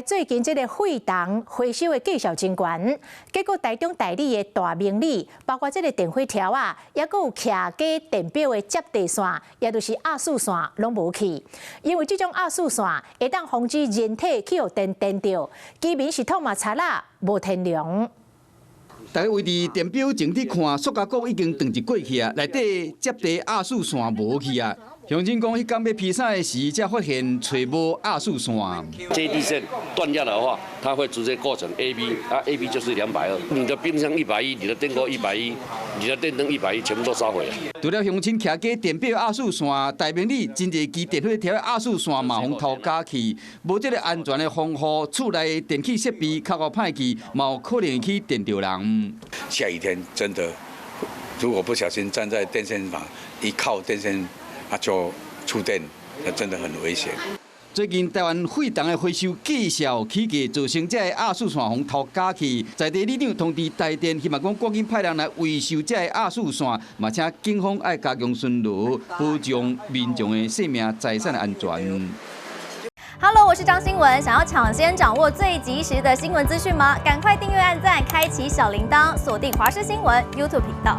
最近这个废铜回收的绩效真悬，结果台中代理的大明理，包括这个电火条啊，也佫有徛假电表的接地线，也就是压缩线，拢无去。因为这种压缩线会当防止人体去互电电到，居民是痛嘛擦啦，无天良。大家为伫电表前去看，塑胶壳已经断一过去啊，内底接地压缩线无去啊。乡亲讲，迄天要披萨的时，才发现找无压缩线。接地线断掉的话，它会直接构成 AB， 啊 AB 就是220。你的冰箱110，你的电锅110，你的电灯110，全部都烧毁了。除了乡亲徛假电表压缩线，大明里真侪支电火条的压缩线嘛，互偷加去，无这个安全的防护，厝内电器设备较互歹去，嘛有可能去电到人。下雨天真的，如果不小心站在电线旁，一靠电线。就触电，那真的很危险。最近台湾废铜的回收绩效起价，造成这压缩线互偷加去。在地里长通知台电，希望讲赶紧派人来维修这压缩线，嘛请警方爱加强巡逻，保障民众的性命财产的安全。Hello， 我是张新文。想要抢先掌握最及时的新闻资讯吗？赶快订阅、按赞、开启小铃铛，锁定华视新闻 YouTube 频道。